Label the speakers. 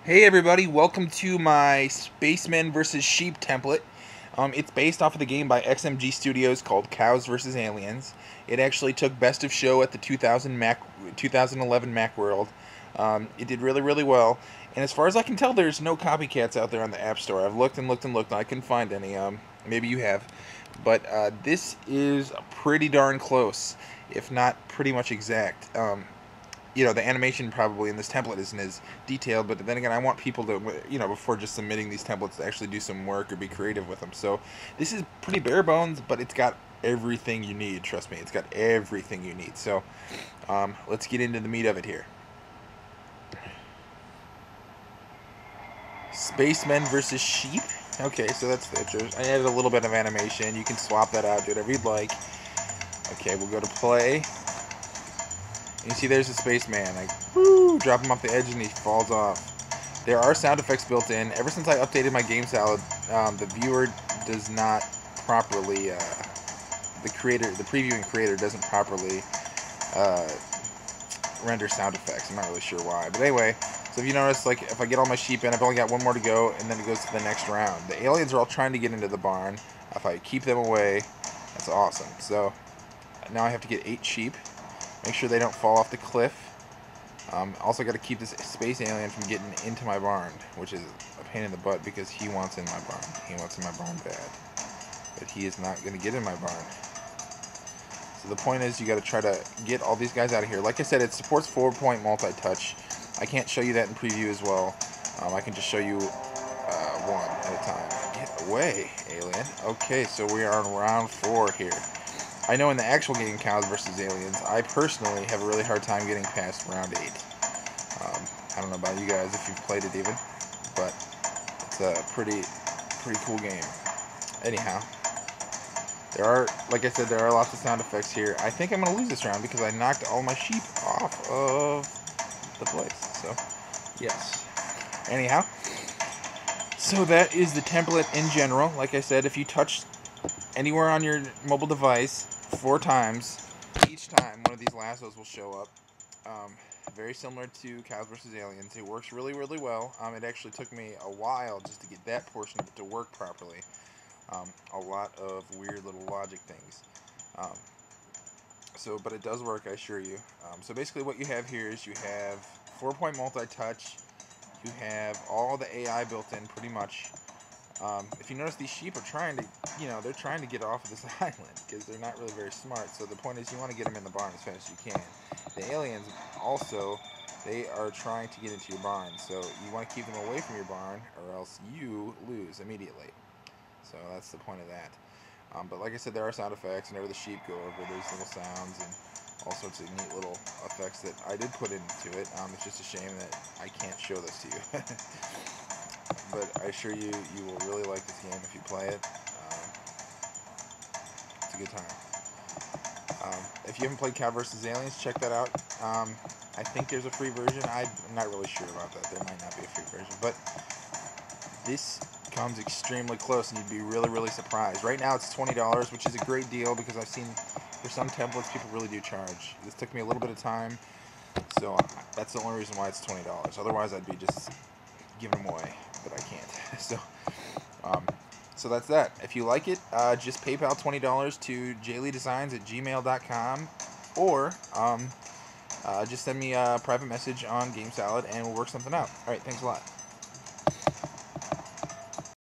Speaker 1: Hey everybody, welcome to my Spacemen vs. Sheep template. It's based off of the game by XMG Studios called Cows vs. Aliens. It actually took Best of Show at the 2011 Macworld. It did really well. And as far as I can tell, there's no copycats out there on the App Store. I've looked and looked and looked, and I couldn't find any. Maybe you have. But this is pretty darn close, if not pretty much exact. The animation probably in this template isn't as detailed, but then again, I want people to, before just submitting these templates, to actually do some work or be creative with them. So this is pretty bare bones, but it's got everything you need. Trust me, it's got everything you need. So let's get into the meat of it here. Spacemen versus Sheep. Okay, so that's pictures. I added a little bit of animation. You can swap that out, do whatever you'd like. Okay, we'll go to play. You see there's a spaceman. Drop him off the edge and he falls off. There are sound effects built in. Ever since I updated my game salad, the viewer does not properly, the previewing creator doesn't properly render sound effects. I'm not really sure why. But anyway, so if you notice, like, if I get all my sheep in, I've only got one more to go, and then it goes to the next round. The aliens are all trying to get into the barn. If I keep them away, that's awesome. So now I have to get 8 sheep. Make sure they don't fall off the cliff. Also got to keep this space alien from getting into my barn, which is a pain in the butt because he wants in my barn. He wants in my barn bad. But he is not going to get in my barn. So the point is you got to try to get all these guys out of here. Like I said, it supports 4-point multi-touch. I can't show you that in preview as well. I can just show you one at a time. Get away, alien. Okay, so we are on round 4 here. I know in the actual game, Cows vs. Aliens, I personally have a really hard time getting past round 8. I don't know about you guys if you've played it even, but it's a pretty cool game. Anyhow, like I said, there are lots of sound effects here. I think I'm going to lose this round because I knocked all my sheep off of the place. So, yes. Anyhow, so that is the template in general. Like I said, if you touch anywhere on your mobile device 4 times, each time one of these lassos will show up. Very similar to Cows vs. Aliens. It works really well. It actually took me a while just to get that portion of it to work properly. A lot of weird little logic things. But it does work, I assure you. So basically what you have here is you have 4-point multi-touch. You have all the AI built in pretty much. If you notice, these sheep are trying to, they're trying to get off of this island because they're not really very smart. So the point is you want to get them in the barn as fast as you can. The aliens also, they are trying to get into your barn. So you want to keep them away from your barn or else you lose immediately. So that's the point of that. But like I said, there are sound effects. Whenever the sheep go over, there's little sounds and all sorts of neat little effects that I did put into it. It's just a shame that I can't show this to you. But I assure you, you will really like this game if you play it. It's a good time. If you haven't played Cow vs. Aliens, check that out. I think there's a free version. I'm not really sure about that. There might not be a free version. But this comes extremely close, and you'd be really surprised. Right now it's $20, which is a great deal because I've seen for some templates people really do charge. This took me a little bit of time, so that's the only reason why it's $20. Otherwise, I'd be just giving them away, but I can't. So that's that. If you like it, just PayPal $20 to jayleedesigns@gmail.com, or just send me a private message on GameSalad, and we'll work something out. All right, thanks a lot.